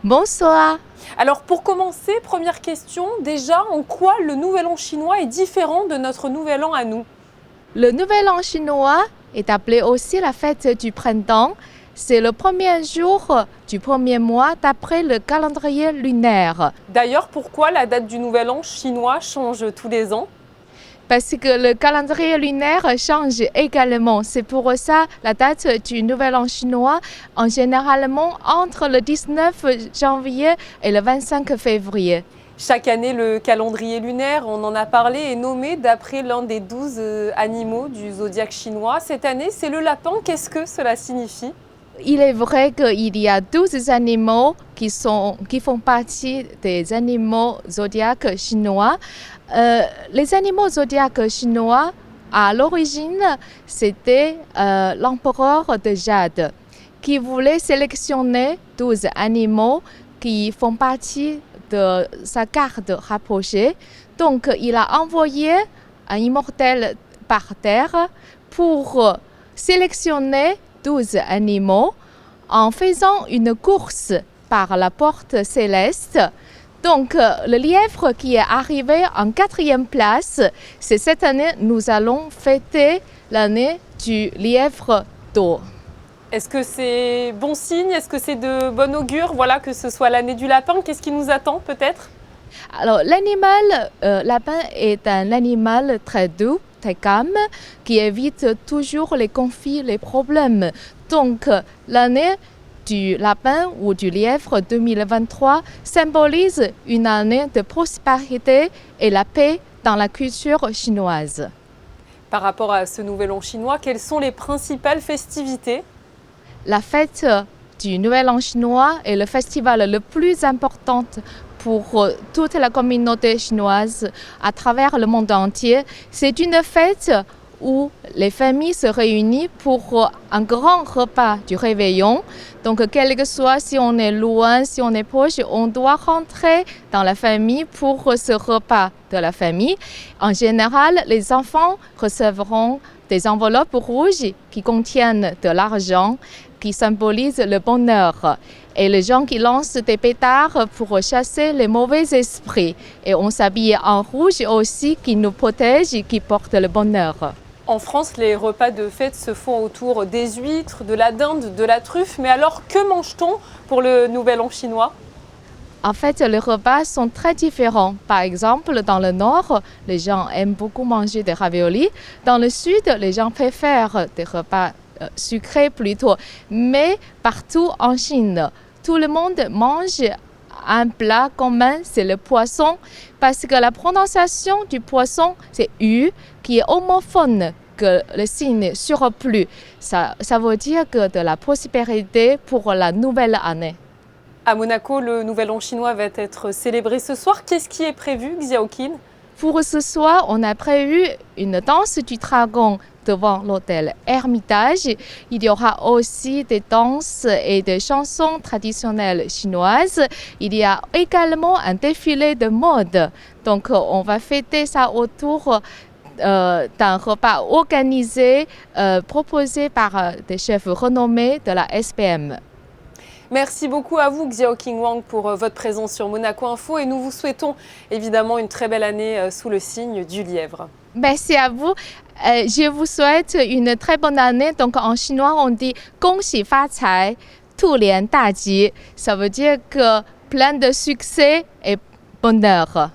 Bonsoir. Alors pour commencer, première question, déjà en quoi le Nouvel An chinois est différent de notre Nouvel An à nous? Le Nouvel An chinois est appelé aussi la fête du printemps. C'est le premier jour du premier mois d'après le calendrier lunaire. D'ailleurs, pourquoi la date du Nouvel An chinois change tous les ans? Parce que le calendrier lunaire change également. C'est pour ça la date du Nouvel An chinois en généralement entre le 19 janvier et le 25 février. Chaque année, le calendrier lunaire, on en a parlé, est nommé d'après l'un des 12 animaux du zodiaque chinois. Cette année, c'est le lapin. Qu'est-ce que cela signifie? Il est vrai qu'il y a 12 animaux qui font partie des animaux zodiaques chinois. Les animaux zodiaques chinois, à l'origine, c'était l'empereur de Jade qui voulait sélectionner 12 animaux qui font partie de sa garde rapprochée. Donc, il a envoyé un immortel par terre pour sélectionner 12 animaux en faisant une course par la porte céleste. Donc, le lièvre qui est arrivé en 4e place, c'est cette année, nous allons fêter l'année du lièvre d'eau. Est-ce que c'est bon signe? Est-ce que c'est de bon augure? Voilà, que ce soit l'année du lapin. Qu'est-ce qui nous attend peut-être? Alors, l'animal lapin est un animal très doux, très calme, qui évite toujours les conflits, les problèmes. Donc, l'année du lapin ou du lièvre 2023 symbolise une année de prospérité et la paix dans la culture chinoise. Par rapport à ce Nouvel An chinois, quelles sont les principales festivités? La fête du Nouvel An chinois est le festival le plus important pour toute la communauté chinoise à travers le monde entier. C'est une fête où les familles se réunissent pour un grand repas du réveillon. Donc, quel que soit si on est loin, si on est proche, on doit rentrer dans la famille pour ce repas de la famille. En général, les enfants recevront des enveloppes rouges qui contiennent de l'argent, qui symbolisent le bonheur. Et les gens qui lancent des pétards pour chasser les mauvais esprits. Et on s'habille en rouge aussi qui nous protège et qui porte le bonheur. En France, les repas de fête se font autour des huîtres, de la dinde, de la truffe. Mais alors, que mange-t-on pour le Nouvel An chinois? En fait, les repas sont très différents. Par exemple, dans le nord, les gens aiment beaucoup manger des raviolis. Dans le sud, les gens préfèrent des repas sucrés plutôt. Mais partout en Chine, tout le monde mange un plat commun, c'est le poisson, parce que la prononciation du poisson, c'est U, qui est homophone que le signe surplus. Ça veut dire que de la prospérité pour la nouvelle année. À Monaco, le Nouvel An chinois va être célébré ce soir. Qu'est-ce qui est prévu, Xiaoqin? Pour ce soir, on a prévu une danse du dragon devant l'hôtel Hermitage. Il y aura aussi des danses et des chansons traditionnelles chinoises. Il y a également un défilé de mode. Donc, on va fêter ça autour d'un repas organisé, proposé par des chefs renommés de la SPM. Merci beaucoup à vous, Xiaoqing Wang, pour votre présence sur Monaco Info et nous vous souhaitons évidemment une très belle année sous le signe du lièvre. Merci à vous. Je vous souhaite une très bonne année. Donc en chinois, on dit «恭喜发财，兔年大吉». Ça veut dire que plein de succès et bonheur.